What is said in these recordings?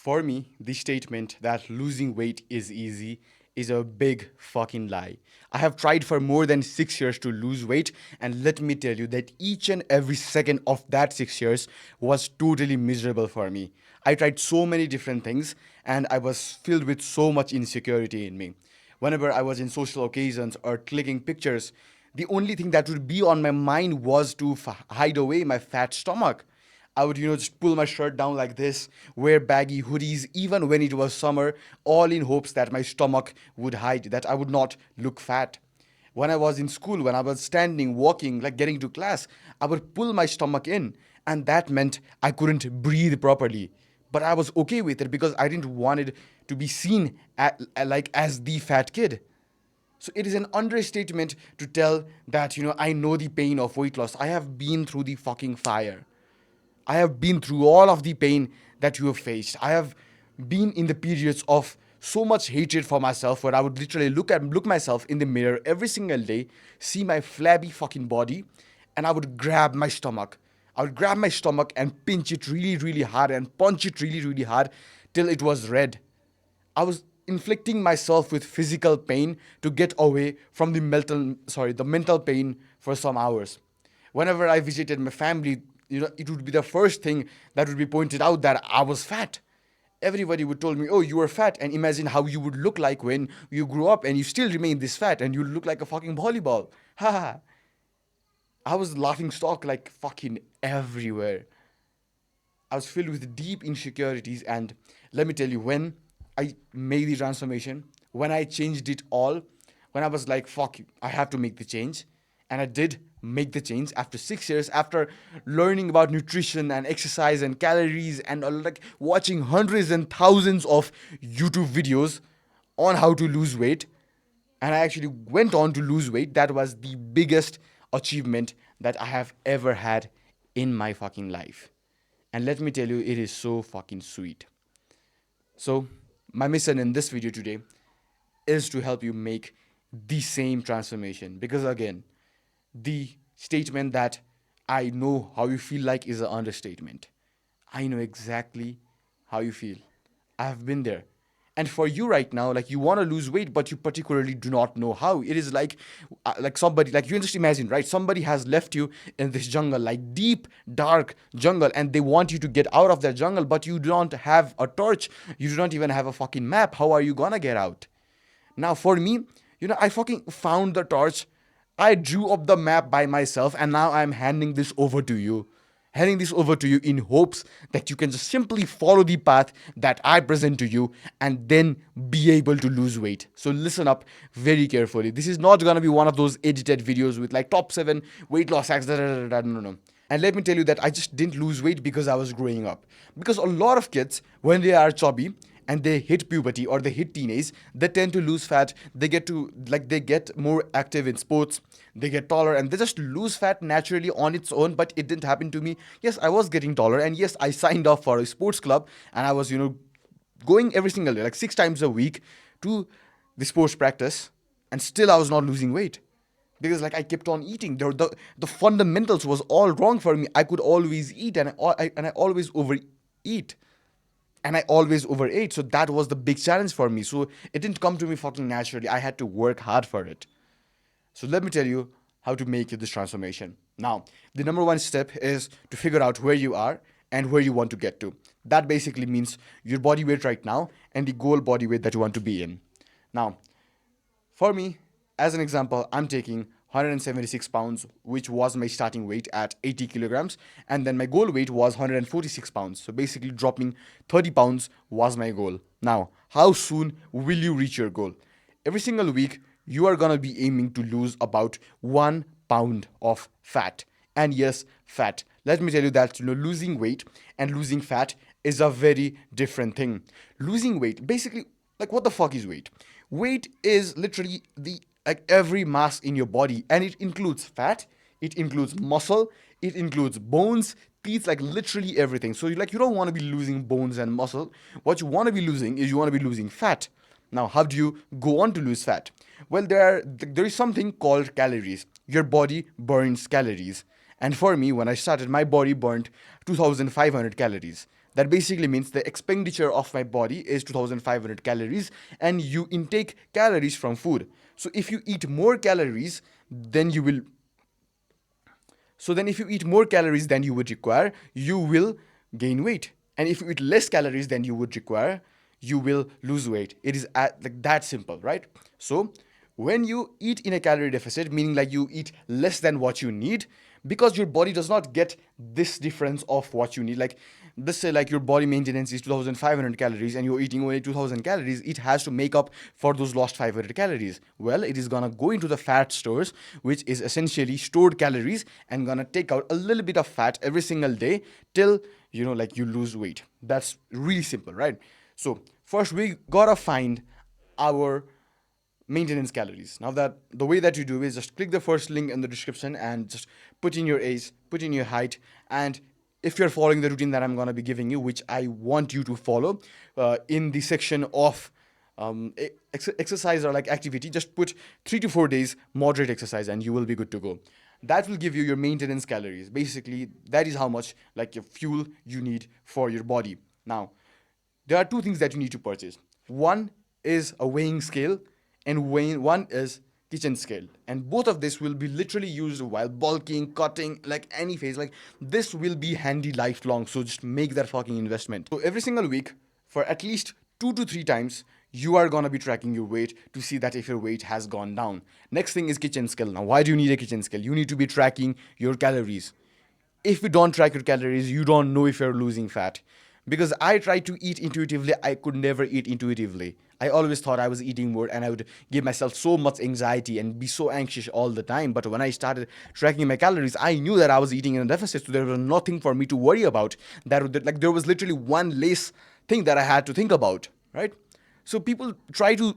For me, the statement that losing weight is easy is a big fucking lie. I have tried for more than 6 years to lose weight, and let me tell you that each and every second of that 6 years was totally miserable for me. I tried so many different things, and I was filled with so much insecurity in me. Whenever I was in social occasions or clicking pictures, the only thing that would be on my mind was to hide away my fat stomach. I would, just pull my shirt down like this, wear baggy hoodies, even when it was summer, all in hopes that my stomach would hide, that I would not look fat. When I was in school, when I was standing, walking, like getting to class, I would pull my stomach in, and that meant I couldn't breathe properly. But I was okay with it because I didn't want it to be seen like as the fat kid. So it is an understatement to tell that, I know the pain of weight loss. I have been through the fucking fire. I have been through all of the pain that you have faced. I have been in the periods of so much hatred for myself where I would literally look myself in the mirror every single day, see my flabby fucking body, and I would grab my stomach. I would grab my stomach and pinch it really, really hard and punch it really, really hard till it was red. I was inflicting myself with physical pain to get away from the mental pain for some hours. Whenever I visited my family, it would be the first thing that would be pointed out that I was fat. Everybody would tell me, "Oh, you are fat," and imagine how you would look like when you grew up and you still remain this fat and you look like a fucking volleyball. Ha ha. I was laughing stock like fucking everywhere. I was filled with deep insecurities, and let me tell you, when I made the transformation, when I changed it all, when I was like, fuck, I have to make the change, and I did make the change after 6 years, after learning about nutrition and exercise and calories, and like watching hundreds and thousands of YouTube videos on how to lose weight, and I actually went on to lose weight. That was the biggest achievement that I have ever had in my fucking life. And let me tell you, it is so fucking sweet. So, my mission in this video today is to help you make the same transformation. Because again, the statement that I know how you feel like is an understatement. I know exactly how you feel. I have been there. And for you right now, like you want to lose weight, but you particularly do not know how. It is like somebody, like you can just imagine, right? Somebody has left you in this jungle, like deep, dark jungle, and they want you to get out of that jungle, but you don't have a torch. You do not even have a fucking map. How are you gonna get out? Now, for me, I fucking found the torch. I drew up the map by myself, and now I'm handing this over to you. Handing this over to you in hopes that you can just simply follow the path that I present to you and then be able to lose weight. So listen up very carefully. This is not gonna be one of those edited videos with like top 7 weight loss hacks. Da, da, da, da, no, no. And let me tell you that I just didn't lose weight because I was growing up. Because a lot of kids, when they are chubby, and they hit puberty or they hit teenage, they tend to lose fat. They get more active in sports, they get taller, and they just lose fat naturally on its own. But it didn't happen to me. Yes, I was getting taller, and yes, I signed up for a sports club, and I was going every single day, like 6 times a week, to the sports practice, and still I was not losing weight because like I kept on eating. The fundamentals was all wrong for me. I could always eat, and I always overeat, and I always overate. So that was the big challenge for me. So it didn't come to me fucking naturally. I had to work hard for it. So let me tell you how to make this transformation. Now, the number one step is to figure out where you are and where you want to get to. That basically means your body weight right now and the goal body weight that you want to be in. Now, for me, as an example, I'm taking 176 pounds, which was my starting weight at 80 kilograms, and then my goal weight was 146 pounds. So basically, dropping 30 pounds was my goal. Now, how soon will you reach your goal? Every single week, you are gonna be aiming to lose about 1 pound of fat. And yes, fat. Let me tell you that losing weight and losing fat is a very different thing. Losing weight, basically, like what the fuck is weight? Weight is literally the like every mass in your body, and it includes fat, it includes muscle, it includes bones, teeth, like literally everything. So you don't want to be losing bones and muscle. What you want to be losing is you want to be losing fat. Now, how do you go on to lose fat? Well, there is something called calories. Your body burns calories. And for me, when I started, my body burned 2,500 calories. That basically means the expenditure of my body is 2500 calories, and you intake calories from food. So if you eat more calories, then you will so then if you eat more calories than you would require, you will gain weight. And if you eat less calories than you would require, you will lose weight. It is like that simple, right? So when you eat in a calorie deficit, meaning like you eat less than what you need, because your body does not get this difference of what you need. Like let's say like your body maintenance is 2500 calories and you're eating only 2000 calories, it has to make up for those lost 500 calories. Well, it is gonna go into the fat stores, which is essentially stored calories, and gonna take out a little bit of fat every single day till like you lose weight. That's really simple, right? So first we gotta find our maintenance calories. Now, that the way that you do is just click the first link in the description and just put in your age, put in your height, and if you're following the routine that I'm going to be giving you, which I want you to follow, in the section of exercise or like activity, just put 3 to 4 days moderate exercise and you will be good to go. That will give you your maintenance calories. Basically, that is how much like your fuel you need for your body. Now, there are two things that you need to purchase. One is a weighing scale, and one is kitchen scale. And both of this will be literally used while bulking, cutting, like any phase. Like this will be handy lifelong. So just make that fucking investment. So every single week, for at least 2 to 3 times, you are gonna be tracking your weight to see that if your weight has gone down. Next thing is kitchen scale. Now, why do you need a kitchen scale? You need to be tracking your calories. If you don't track your calories, you don't know if you're losing fat. Because I tried to eat intuitively, I could never eat intuitively. I always thought I was eating more and I would give myself so much anxiety and be so anxious all the time. But when I started tracking my calories, I knew that I was eating in a deficit, so there was nothing for me to worry about. Like there was literally one less thing that I had to think about, right? So people try to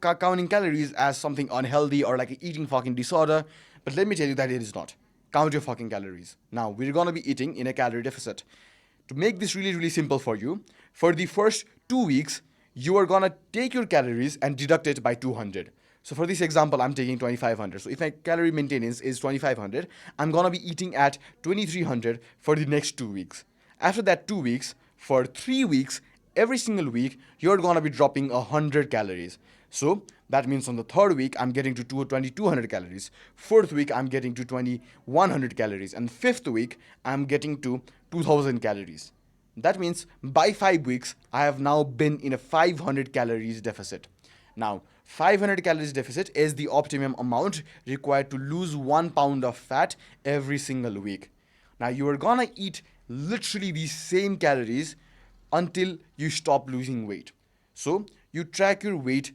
counting calories as something unhealthy or like an eating fucking disorder, but let me tell you that it is not. Count your fucking calories. Now, we're gonna be eating in a calorie deficit. To make this really, really simple for you, for the first 2 weeks, you are gonna take your calories and deduct it by 200. So for this example, I'm taking 2500. So if my calorie maintenance is 2500, I'm gonna be eating at 2300 for the next 2 weeks. After that 2 weeks, for 3 weeks, every single week, you're gonna be dropping 100 calories. So that means on the third week, I'm getting to 2200 calories. Fourth week, I'm getting to 2100 calories. And fifth week, I'm getting to 2000 calories. That means by 5 weeks, I have now been in a 500 calories deficit. Now, 500 calories deficit is the optimum amount required to lose 1 pound of fat every single week. Now, you are gonna eat literally the same calories until you stop losing weight. So, you track your weight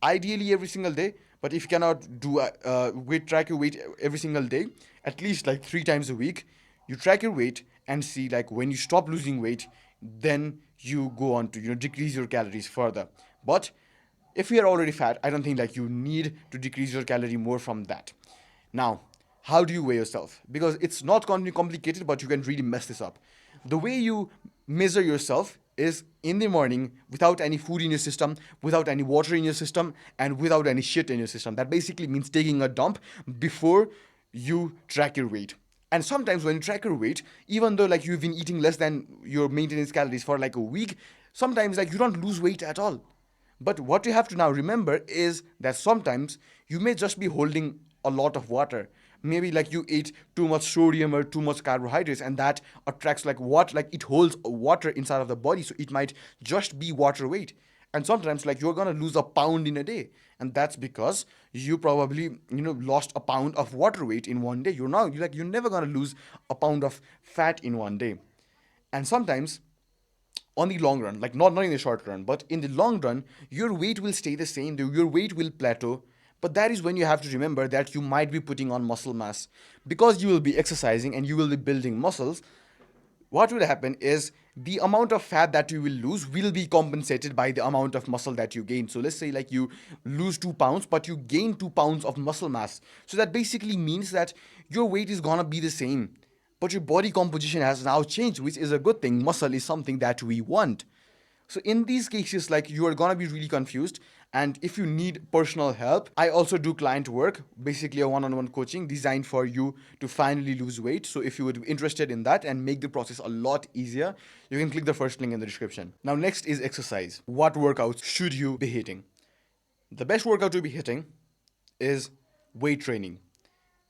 ideally every single day, but if you cannot do track your weight every single day, at least like 3 times a week, you track your weight and see like when you stop losing weight, then you go on to decrease your calories further. But if you're already fat, I don't think like you need to decrease your calorie more from that. Now, how do you weigh yourself? Because it's not going to be complicated, but you can really mess this up. The way you measure yourself is in the morning without any food in your system, without any water in your system, and without any shit in your system. That basically means taking a dump before you track your weight. And sometimes when you track your weight, even though like you've been eating less than your maintenance calories for like a week, sometimes like you don't lose weight at all. But what you have to now remember is that sometimes you may just be holding a lot of water. Maybe like you ate too much sodium or too much carbohydrates, and that attracts like what like it holds water inside of the body, so it might just be water weight. And sometimes like you're gonna lose a pound in a day, and that's because you probably lost a pound of water weight in one day. You're never gonna lose a pound of fat in one day. And sometimes on the long run, like not in the short run, but in the long run, your weight will stay the same, your weight will plateau. But that is when you have to remember that you might be putting on muscle mass. Because you will be exercising and you will be building muscles, what will happen is the amount of fat that you will lose will be compensated by the amount of muscle that you gain. So let's say like you lose 2 pounds, but you gain 2 pounds of muscle mass. So that basically means that your weight is gonna be the same, but your body composition has now changed, which is a good thing. Muscle is something that we want. So in these cases, like you are gonna be really confused. And if you need personal help, I also do client work, basically a one-on-one coaching designed for you to finally lose weight. So if you would be interested in that and make the process a lot easier, you can click the first link in the description. Now, next is exercise. What workouts should you be hitting? The best workout to be hitting is weight training.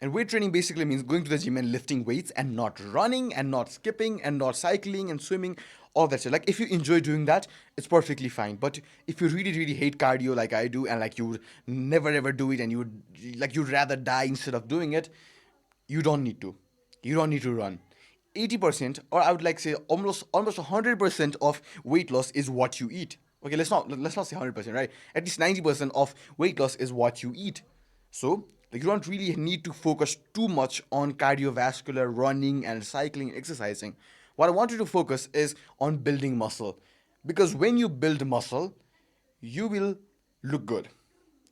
And weight training basically means going to the gym and lifting weights and not running and not skipping and not cycling and swimming, all that shit. Like if you enjoy doing that, it's perfectly fine. But if you really, really hate cardio like I do and like you would never ever do it and you'd rather die instead of doing it, you don't need to. You don't need to run. 80%, or I would like say almost 100% of weight loss is what you eat. Okay, let's not say 100%, right? At least 90% of weight loss is what you eat. So like you don't really need to focus too much on cardiovascular running and cycling, exercising. What I want you to focus is on building muscle. Because when you build muscle, you will look good.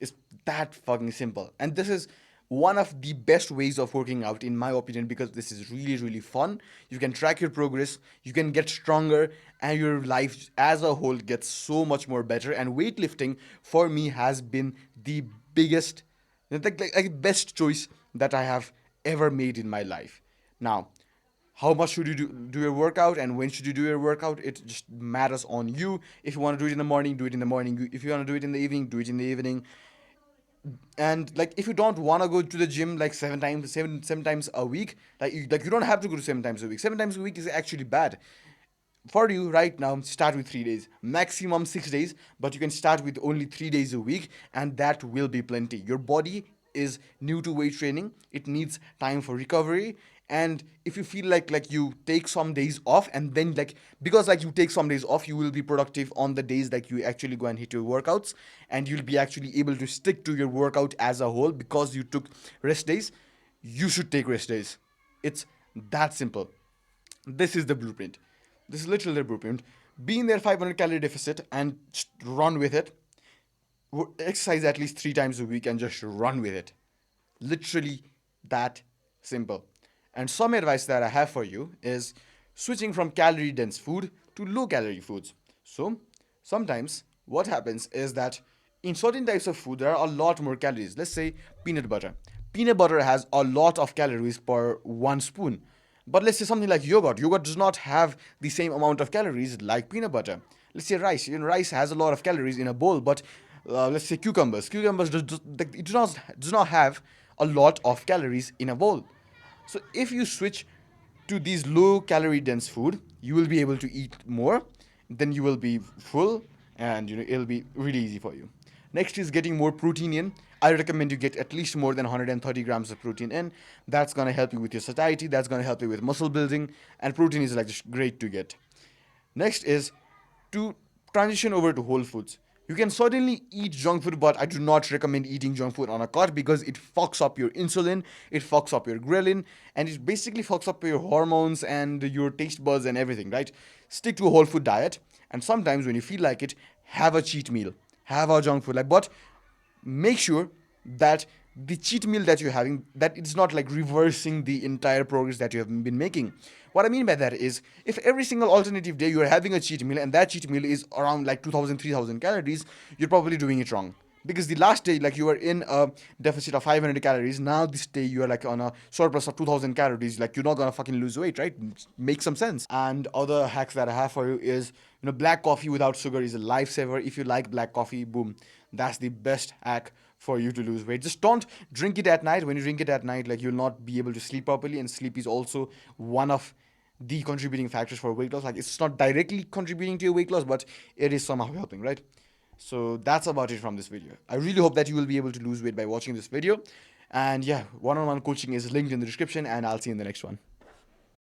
It's that fucking simple. And this is one of the best ways of working out, in my opinion, because this is really, really fun. You can track your progress, you can get stronger, and your life as a whole gets so much more better. And weightlifting for me has been the biggest, like best choice that I have ever made in my life. Now, how much should you do your workout and when should you do your workout? It just matters on you. If you want to do it in the morning, do it in the morning. If you want to do it in the evening, do it in the evening. And like if you don't want to go to the gym like seven times a week, like you don't have to go to 7 times a week. 7 times a week is actually bad for you right now. Start with 3 days, maximum 6 days, but you can start with only 3 days a week, and that will be plenty. Your body is new to weight training, it needs time for recovery. And if you feel like you take some days off, and then like because like you take some days off, you will be productive on the days that you actually go and hit your workouts, and you'll be actually able to stick to your workout as a whole because you took rest days. You should take rest days. It's that simple. This is the blueprint. This is literally the blueprint. Be in their 500 calorie deficit and just run with it. Exercise at least 3 times a week and just run with it. Literally that simple. And some advice that I have for you is switching from calorie dense food to low calorie foods. So, sometimes what happens is that in certain types of food, there are a lot more calories. Let's say peanut butter. Peanut butter has a lot of calories per one spoon. But let's say something like yogurt. Yogurt does not have the same amount of calories like peanut butter. Let's say rice. Rice has a lot of calories in a bowl, but let's say cucumbers. Cucumbers do not have a lot of calories in a bowl. So if you switch to these low calorie dense food, you will be able to eat more. Then you will be full, and it'll be really easy for you. Next is getting more protein in. I recommend you get at least more than 130 grams of protein in. That's gonna help you with your satiety. That's gonna help you with muscle building, and protein is like just great to get. Next is to transition over to whole foods. You can certainly eat junk food, but I do not recommend eating junk food on a cut because it fucks up your insulin, it fucks up your ghrelin, and it basically fucks up your hormones and your taste buds and everything, right? Stick to a whole food diet, and sometimes when you feel like it, have a cheat meal, have a junk food, but make sure that the cheat meal that you're having, that it's not like reversing the entire progress that you have been making. What I mean by that is, if every single alternative day you are having a cheat meal and that cheat meal is around like 2000 3000 calories, you're probably doing it wrong. Because the last day, like you were in a deficit of 500 calories, now this day you are like on a surplus of 2000 calories, like you're not gonna fucking lose weight, right? Make some sense. And other hacks that I have for you is, black coffee without sugar is a lifesaver. If you like black coffee, boom, that's the best hack for you to lose weight. Just don't drink it at night. When you drink it at night, like you'll not be able to sleep properly, and sleep is also one of the contributing factors for weight loss. Like it's not directly contributing to your weight loss, but it is somehow helping, right? So that's about it from this video. I really hope that you will be able to lose weight by watching this video. And yeah, one-on-one coaching is linked in the description, and I'll see you in the next one.